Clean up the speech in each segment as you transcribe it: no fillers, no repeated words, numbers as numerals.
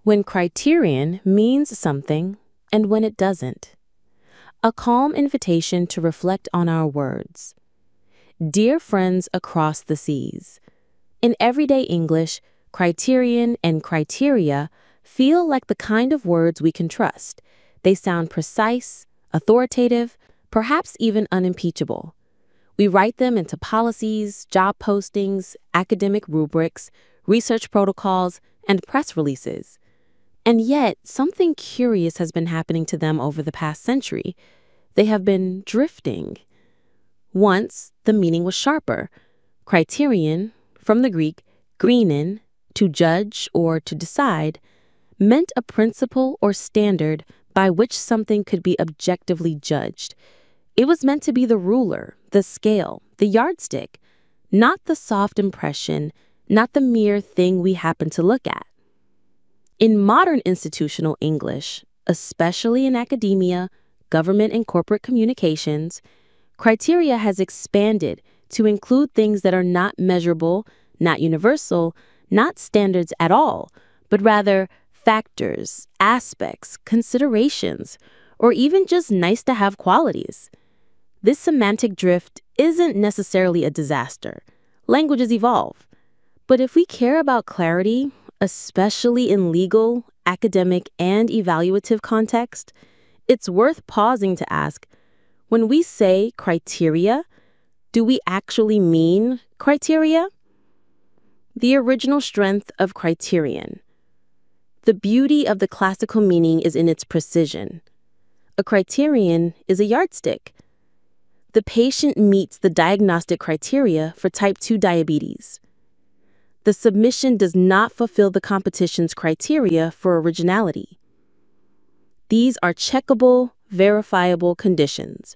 When criterion means something and when it doesn't. A calm invitation to reflect on our words. Dear friends across the seas. In everyday English, criterion and criteria feel like the kind of words we can trust. They sound precise, authoritative, perhaps even unimpeachable. We write them into policies, job postings, academic rubrics, research protocols, and press releases. And yet, something curious has been happening to them over the past century. They have been drifting. Once, the meaning was sharper. Criterion, from the Greek krinein, to judge or to decide, meant a principle or standard by which something could be objectively judged. It was meant to be the ruler, the scale, the yardstick, not the soft impression, not the mere thing we happen to look at. In modern institutional English, especially in academia, government, and corporate communications, criteria has expanded to include things that are not measurable, not universal, not standards at all, but rather factors, aspects, considerations, or even just nice-to-have qualities. This semantic drift isn't necessarily a disaster. Languages evolve. But if we care about clarity, especially in legal, academic, and evaluative context, it's worth pausing to ask, when we say criteria, do we actually mean criteria? The original strength of criterion. The beauty of the classical meaning is in its precision. A criterion is a yardstick. The patient meets the diagnostic criteria for type 2 diabetes. The submission does not fulfill the competition's criteria for originality. These are checkable, verifiable conditions.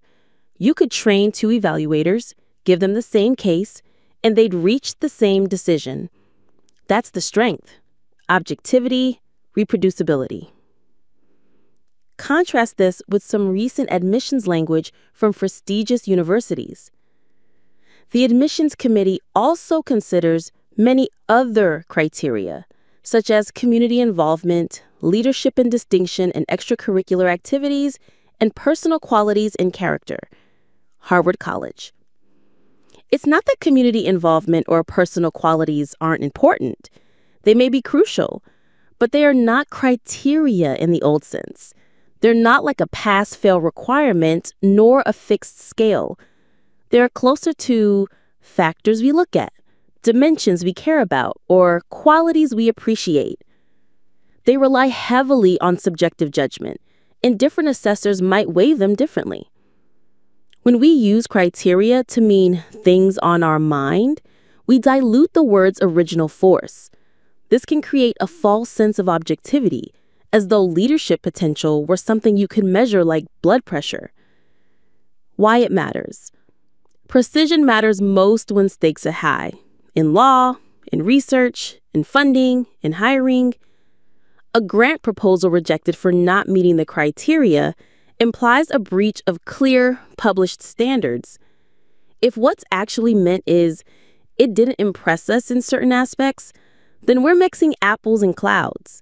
You could train two evaluators, give them the same case, and they'd reach the same decision. That's the strength: objectivity, reproducibility. Contrast this with some recent admissions language from prestigious universities. The admissions committee also considers many other criteria, such as community involvement, leadership and distinction in extracurricular activities, and personal qualities and character. Harvard College. It's not that community involvement or personal qualities aren't important. They may be crucial, but they are not criteria in the old sense. They're not like a pass-fail requirement nor a fixed scale. They're closer to factors we look at, dimensions we care about, or qualities we appreciate. They rely heavily on subjective judgment, and different assessors might weigh them differently. When we use criteria to mean things on our mind, we dilute the word's original force. This can create a false sense of objectivity, as though leadership potential were something you could measure like blood pressure. Why it matters. Precision matters most when stakes are high. In law, in research, in funding, in hiring. A grant proposal rejected for not meeting the criteria implies a breach of clear, published standards. If what's actually meant is, it didn't impress us in certain aspects, then we're mixing apples and clouds.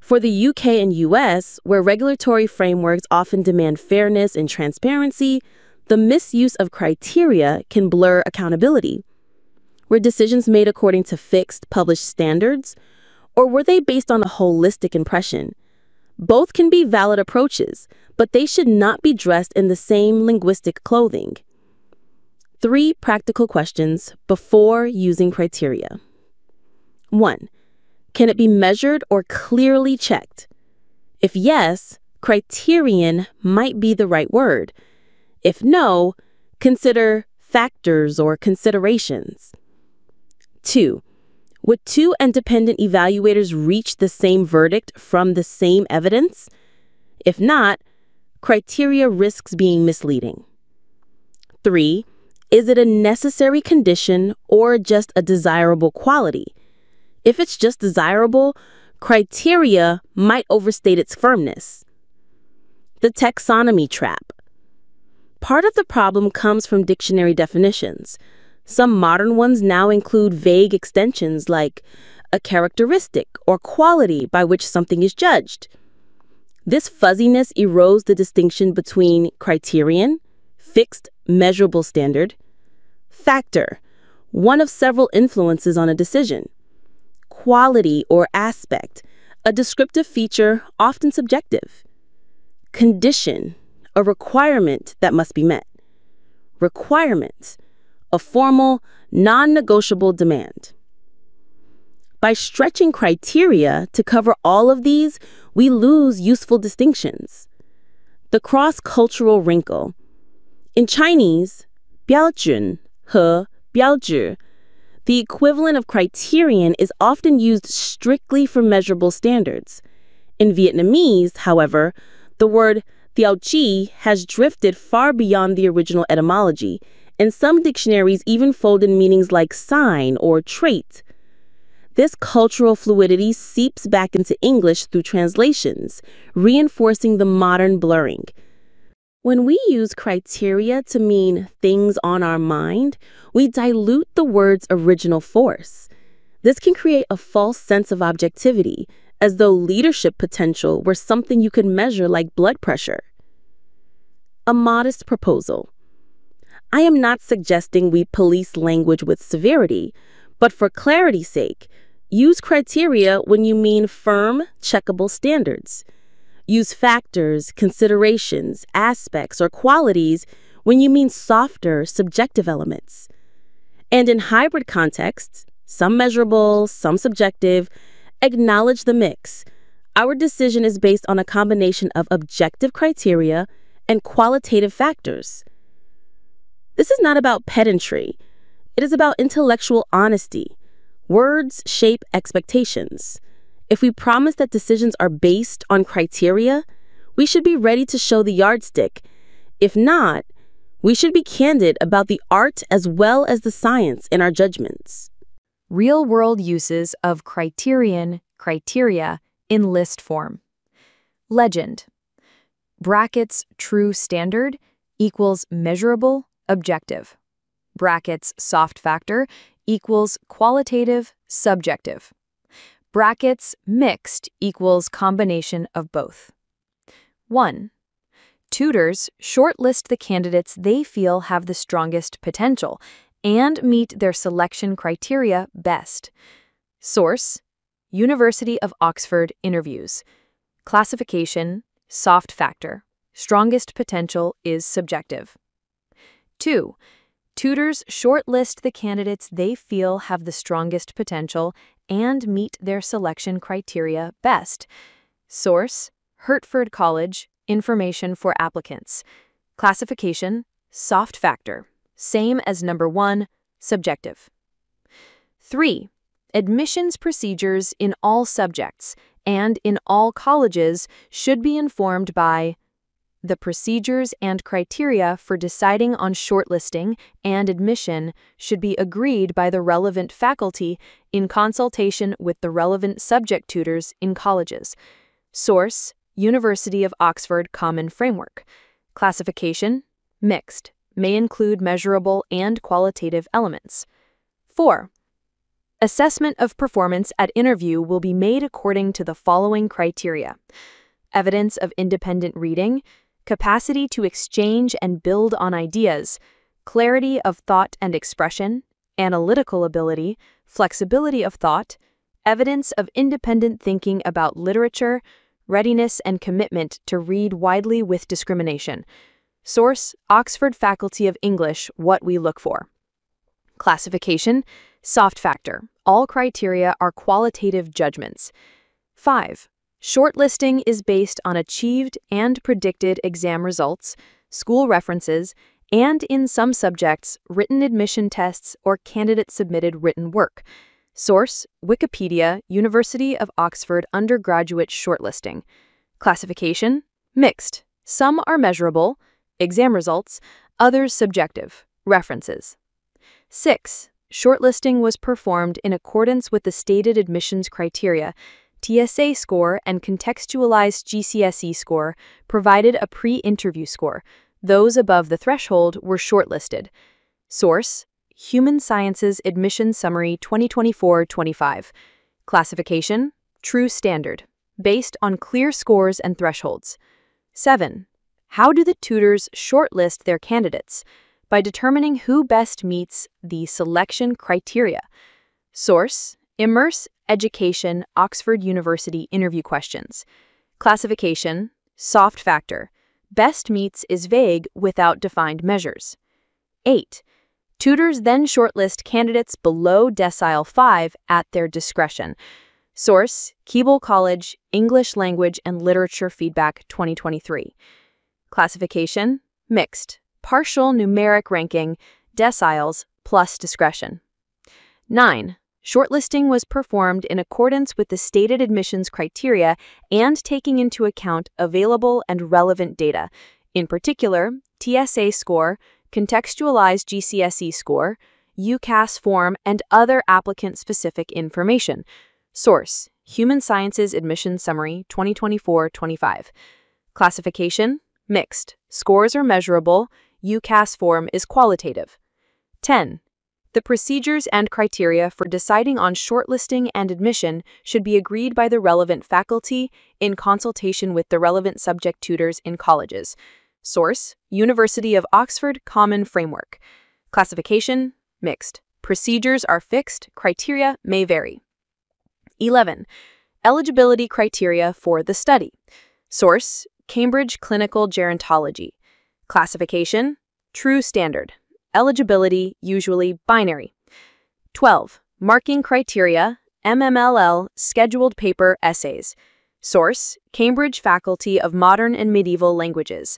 For the UK and US, where regulatory frameworks often demand fairness and transparency, the misuse of criteria can blur accountability. Were decisions made according to fixed, published standards, or were they based on a holistic impression? Both can be valid approaches, but they should not be dressed in the same linguistic clothing. 3 practical questions before using criteria. 1. Can it be measured or clearly checked? If yes, criterion might be the right word. If no, consider factors or considerations. 2. Would 2 independent evaluators reach the same verdict from the same evidence? If not, criteria risks being misleading. 3. Is it a necessary condition or just a desirable quality? If it's just desirable, criteria might overstate its firmness. The taxonomy trap. Part of the problem comes from dictionary definitions. Some modern ones now include vague extensions like a characteristic or quality by which something is judged. This fuzziness erodes the distinction between criterion, fixed, measurable standard, factor, one of several influences on a decision, quality or aspect, a descriptive feature often subjective, condition, a requirement that must be met, requirement, a formal, non-negotiable demand. By stretching criteria to cover all of these, we lose useful distinctions. The cross-cultural wrinkle. In Chinese, 标准和标志, the equivalent of criterion is often used strictly for measurable standards. In Vietnamese, however, the word tiêu chí has drifted far beyond the original etymology, and some dictionaries even fold in meanings like sign or trait. This cultural fluidity seeps back into English through translations, reinforcing the modern blurring. When we use criteria to mean things on our mind, we dilute the word's original force. This can create a false sense of objectivity, as though leadership potential were something you could measure like blood pressure. A modest proposal. I am not suggesting we police language with severity, but for clarity's sake, use criteria when you mean firm, checkable standards. Use factors, considerations, aspects, or qualities when you mean softer, subjective elements. And in hybrid contexts, some measurable, some subjective, acknowledge the mix. Our decision is based on a combination of objective criteria and qualitative factors. This is not about pedantry. It is about intellectual honesty. Words shape expectations. If we promise that decisions are based on criteria, we should be ready to show the yardstick. If not, we should be candid about the art as well as the science in our judgments. Real-world uses of criteria in list form. Legend. Brackets true standard equals measurable, objective. Brackets soft factor equals qualitative, subjective. Brackets mixed equals combination of both. 1. Tutors shortlist the candidates they feel have the strongest potential and meet their selection criteria best. Source: University of Oxford interviews. Classification: soft factor. Strongest potential is subjective. 2. Tutors shortlist the candidates they feel have the strongest potential and meet their selection criteria best. Source: Hertford College, information for applicants. Classification: soft factor. Same as number 1, subjective. 3. Admissions procedures in all subjects and in all colleges should be informed by the procedures and criteria for deciding on shortlisting and admission should be agreed by the relevant faculty in consultation with the relevant subject tutors in colleges. Source: University of Oxford Common Framework. Classification: mixed. May include measurable and qualitative elements. 4. Assessment of performance at interview will be made according to the following criteria: evidence of independent reading, capacity to exchange and build on ideas, clarity of thought and expression, analytical ability, flexibility of thought, evidence of independent thinking about literature, readiness and commitment to read widely with discrimination. Source: Oxford Faculty of English, What We Look For. Classification: soft factor. All criteria are qualitative judgments. 5. Shortlisting is based on achieved and predicted exam results, school references, and in some subjects, written admission tests or candidate-submitted written work. Source: Wikipedia, University of Oxford undergraduate shortlisting. Classification: mixed. Some are measurable, exam results, others subjective, references. 6. Shortlisting was performed in accordance with the stated admissions criteria. TSA score and contextualized GCSE score provided a pre-interview score. Those above the threshold were shortlisted. Source: Human Sciences Admission Summary 2024-25. Classification, true standard, based on clear scores and thresholds. 7. How do the tutors shortlist their candidates? By determining who best meets the selection criteria. Source, Immerse Education, Oxford University interview questions. Classification, soft factor, best meets is vague without defined measures. 8. Tutors then shortlist candidates below decile 5 at their discretion. Source, Keble College, English Language and Literature Feedback 2023. Classification, mixed, partial numeric ranking, deciles plus discretion. 9. Shortlisting was performed in accordance with the stated admissions criteria and taking into account available and relevant data, in particular, TSA score, contextualized GCSE score, UCAS form, and other applicant-specific information. Source, Human Sciences Admission Summary 2024-25. Classification, mixed. Scores are measurable. UCAS form is qualitative. 10. The procedures and criteria for deciding on shortlisting and admission should be agreed by the relevant faculty in consultation with the relevant subject tutors in colleges. Source, University of Oxford Common Framework. Classification, mixed. Procedures are fixed, criteria may vary. 11. Eligibility criteria for the study. Source, Cambridge Clinical Gerontology. Classification, true standard. Eligibility, usually binary. 12. Marking criteria, MMLL, scheduled paper essays. Source, Cambridge Faculty of Modern and Medieval Languages.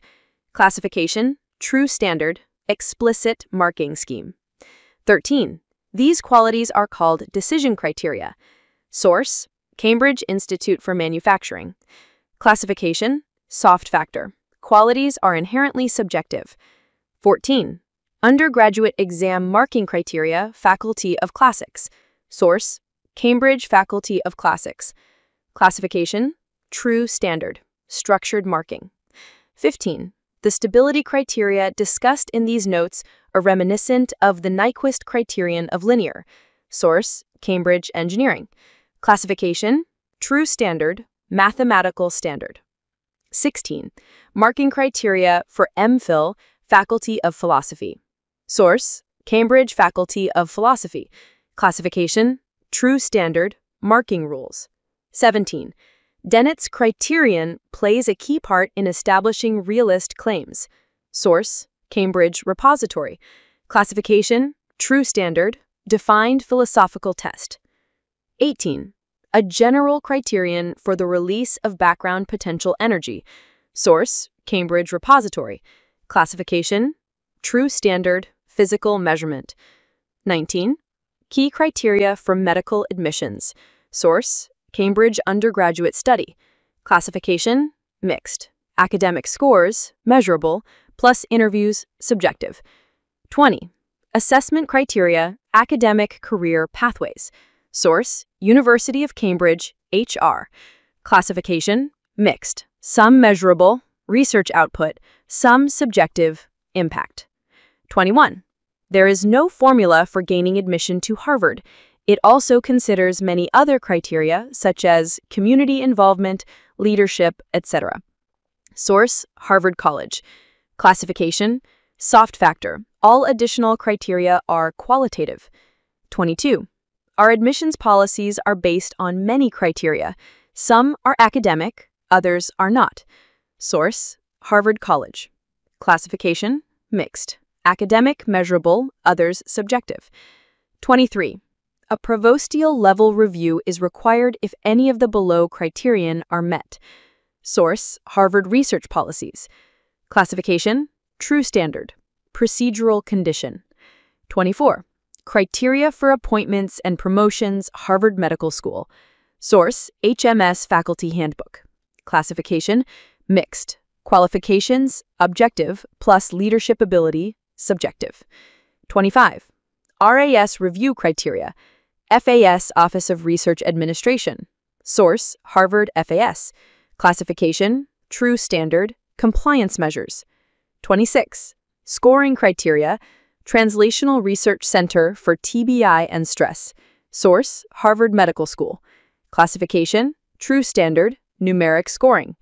Classification, true standard, explicit marking scheme. 13. These qualities are called decision criteria. Source, Cambridge Institute for Manufacturing. Classification, soft factor. Qualities are inherently subjective. 14. Undergraduate exam marking criteria, Faculty of Classics. Source, Cambridge Faculty of Classics. Classification, true standard, structured marking. 15. The stability criteria discussed in these notes are reminiscent of the Nyquist criterion of linear. Source, Cambridge Engineering. Classification, true standard, mathematical standard. 16. Marking criteria for MPhil, Faculty of Philosophy. Source, Cambridge Faculty of Philosophy. Classification, true standard, marking rules. 17. Dennett's criterion plays a key part in establishing realist claims. Source, Cambridge Repository. Classification, true standard, defined philosophical test. 18. A general criterion for the release of background potential energy. Source, Cambridge Repository. Classification, true standard, physical measurement. 19. Key criteria for medical admissions. Source, Cambridge Undergraduate Study. Classification, mixed. Academic scores, measurable, plus interviews, subjective. 20. Assessment criteria, academic career pathways. Source, University of Cambridge, HR. Classification, mixed. Some measurable, research output, some subjective, impact. 21. There is no formula for gaining admission to Harvard. It also considers many other criteria, such as community involvement, leadership, etc. Source, Harvard College. Classification, soft factor. All additional criteria are qualitative. 22. Our admissions policies are based on many criteria. Some are academic, others are not. Source, Harvard College. Classification, mixed. Academic, measurable, others subjective. 23. A provostial level review is required if any of the below criterion are met. Source, Harvard Research Policies. Classification, true standard. Procedural condition. 24. Criteria for appointments and promotions, Harvard Medical School. Source, HMS Faculty Handbook. Classification, mixed. Qualifications, objective, plus leadership ability, subjective. 25. RAS review criteria. FAS Office of Research Administration. Source, Harvard FAS. Classification, true standard, compliance measures. 26. Scoring criteria. Translational Research Center for TBI and Stress. Source, Harvard Medical School. Classification, true standard, numeric scoring.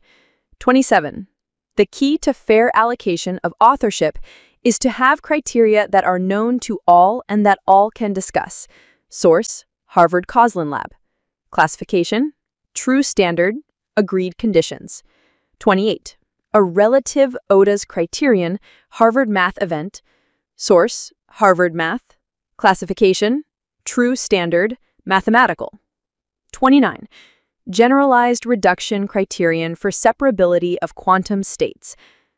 27. The key to fair allocation of authorship is to have criteria that are known to all and that all can discuss. Source, Harvard Coslin Lab. Classification, true standard, agreed conditions. 28. A relative ODA's criterion, Harvard Math event. Source, Harvard Math. Classification, true standard, mathematical. 29. Generalized reduction criterion for separability of quantum states.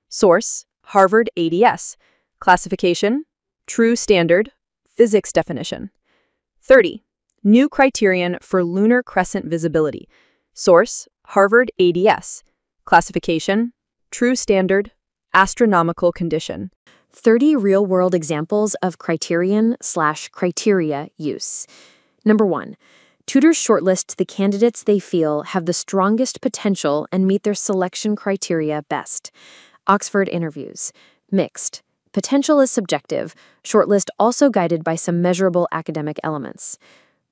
Source, Harvard ADS. Classification, true standard, physics definition. 30. New criterion for lunar crescent visibility. Source, Harvard ADS. Classification, true standard, astronomical condition. 30 real-world examples of criterion/criteria use. Number 1. Tutors shortlist the candidates they feel have the strongest potential and meet their selection criteria best. Oxford interviews. Mixed. Potential is subjective. Shortlist also guided by some measurable academic elements.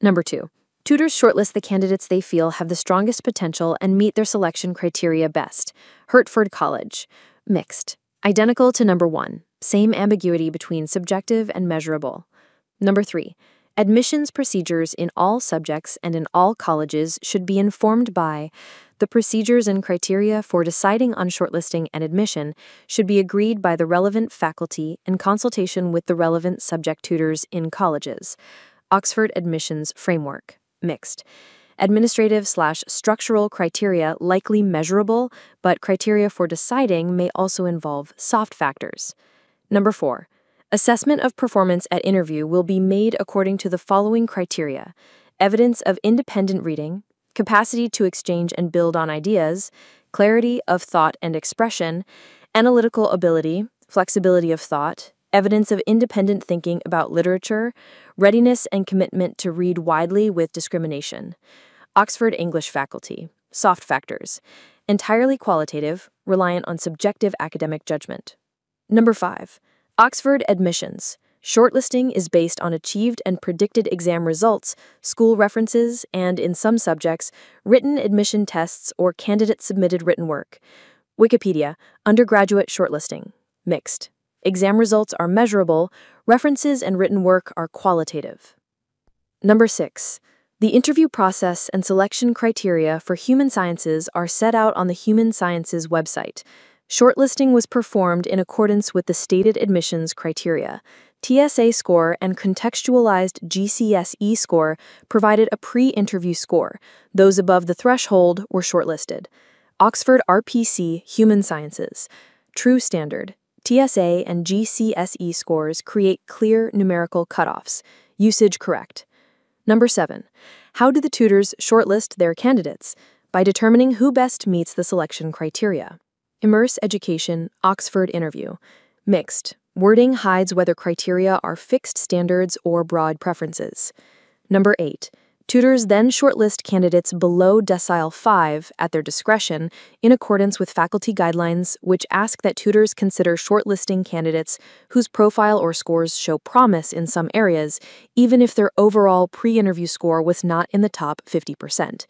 Number 2. Tutors shortlist the candidates they feel have the strongest potential and meet their selection criteria best. Hertford College. Mixed. Identical to number 1. Same ambiguity between subjective and measurable. Number 3. Admissions procedures in all subjects and in all colleges should be informed by the procedures and criteria for deciding on shortlisting and admission should be agreed by the relevant faculty in consultation with the relevant subject tutors in colleges. Oxford Admissions Framework. Mixed. Administrative/structural criteria likely measurable, but criteria for deciding may also involve soft factors. Number 4. Assessment of performance at interview will be made according to the following criteria: evidence of independent reading, capacity to exchange and build on ideas, clarity of thought and expression, analytical ability, flexibility of thought, evidence of independent thinking about literature, readiness and commitment to read widely with discrimination. Oxford English faculty. Soft factors. Entirely qualitative, reliant on subjective academic judgment. Number 5. Oxford admissions. Shortlisting is based on achieved and predicted exam results, school references, and, in some subjects, written admission tests or candidate-submitted written work. Wikipedia, undergraduate shortlisting. Mixed. Exam results are measurable, references and written work are qualitative. Number 6. The interview process and selection criteria for human sciences are set out on the Human Sciences website. Shortlisting was performed in accordance with the stated admissions criteria. TSA score and contextualized GCSE score provided a pre-interview score. Those above the threshold were shortlisted. Oxford RPC Human Sciences. True standard. TSA and GCSE scores create clear numerical cutoffs. Usage correct. Number 7. How do the tutors shortlist their candidates? By determining who best meets the selection criteria. Immerse education, Oxford interview. Mixed. Wording hides whether criteria are fixed standards or broad preferences. Number 8. Tutors then shortlist candidates below decile 5 at their discretion in accordance with faculty guidelines, which ask that tutors consider shortlisting candidates whose profile or scores show promise in some areas, even if their overall pre-interview score was not in the top 50%.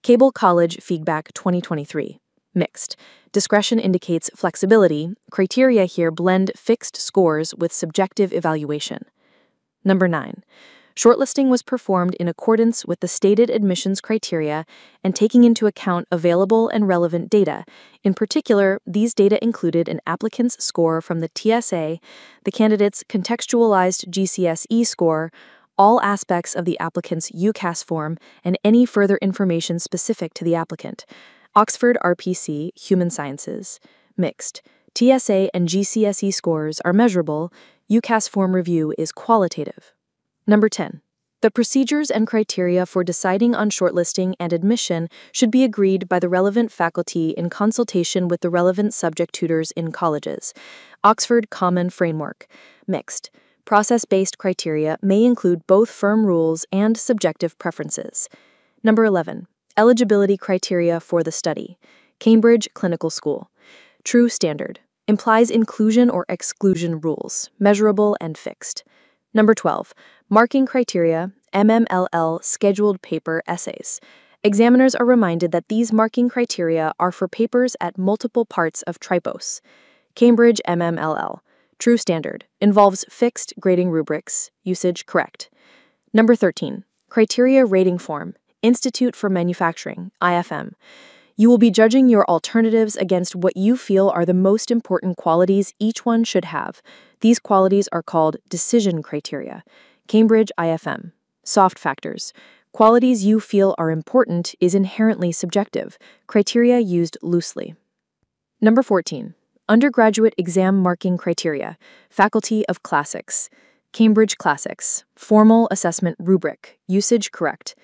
Cable College Feedback 2023. Mixed. Discretion indicates flexibility. Criteria here blend fixed scores with subjective evaluation. Number 9. Shortlisting was performed in accordance with the stated admissions criteria and taking into account available and relevant data. In particular, these data included an applicant's score from the TSA, the candidate's contextualized GCSE score, all aspects of the applicant's UCAS form, and any further information specific to the applicant. Oxford RPC Human Sciences. Mixed. TSA and GCSE scores are measurable. UCAS form review is qualitative. Number 10. The procedures and criteria for deciding on shortlisting and admission should be agreed by the relevant faculty in consultation with the relevant subject tutors in colleges. Oxford Common Framework. Mixed. Process-based criteria may include both firm rules and subjective preferences. Number 11. Eligibility criteria for the study. Cambridge Clinical School. True standard. Implies inclusion or exclusion rules, measurable and fixed. Number 12. Marking criteria, MMLL scheduled paper essays. Examiners are reminded that these marking criteria are for papers at multiple parts of Tripos. Cambridge MMLL. True standard. Involves fixed grading rubrics. Usage correct. Number 13. Criteria rating form. Institute for Manufacturing, IFM. You will be judging your alternatives against what you feel are the most important qualities each one should have. These qualities are called decision criteria. Cambridge IFM. Soft factors. Qualities you feel are important is inherently subjective. Criteria used loosely. Number 14. Undergraduate exam marking criteria. Faculty of Classics. Cambridge Classics. Formal assessment rubric. Usage correct.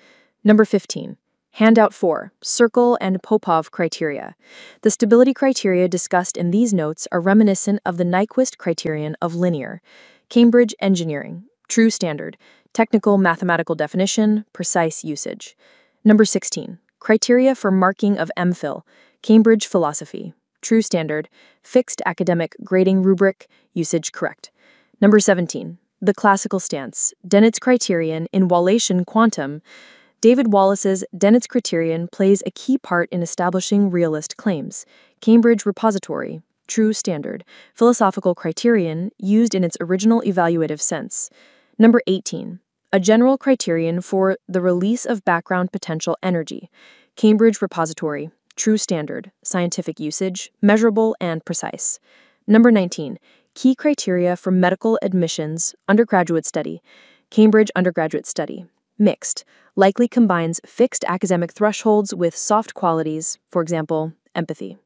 Number 15. Handout 4. Circle and Popov criteria. The stability criteria discussed in these notes are reminiscent of the Nyquist criterion of linear. Cambridge Engineering. True standard. Technical mathematical definition. Precise usage. Number 16. Criteria for marking of MPhil. Cambridge Philosophy. True standard. Fixed academic grading rubric. Usage correct. Number 17. The classical stance. Dennett's criterion in Wallatian quantum. David Wallace's Dennett's criterion plays a key part in establishing realist claims. Cambridge Repository. True standard. Philosophical criterion used in its original evaluative sense. Number 18. A general criterion for the release of background potential energy. Cambridge Repository. True standard. Scientific usage. Measurable and precise. Number 19. Key criteria for medical admissions. Undergraduate study. Cambridge Undergraduate Study. Mixed. Likely combines fixed academic thresholds with soft qualities, for example, empathy.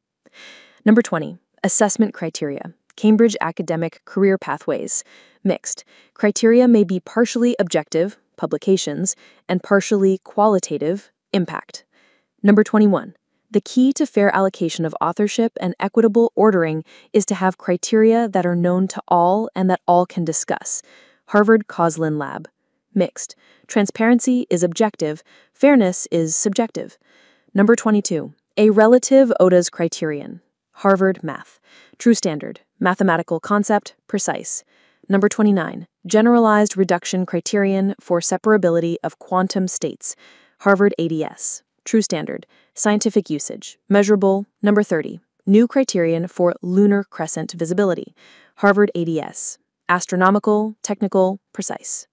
Number 20. Assessment criteria. Cambridge Academic Career Pathways. Mixed. Criteria may be partially objective, publications, and partially qualitative, impact. Number 21. The key to fair allocation of authorship and equitable ordering is to have criteria that are known to all and that all can discuss. Harvard Coslin Lab. Mixed. Transparency is objective, fairness is subjective. Number 22. A relative ODA's criterion. Harvard Math. True standard. Mathematical concept, precise. Number 29. Generalized reduction criterion for separability of quantum states. Harvard ADS. True standard. Scientific usage. Measurable. Number 30. New criterion for lunar crescent visibility. Harvard ADS. Astronomical, technical, precise.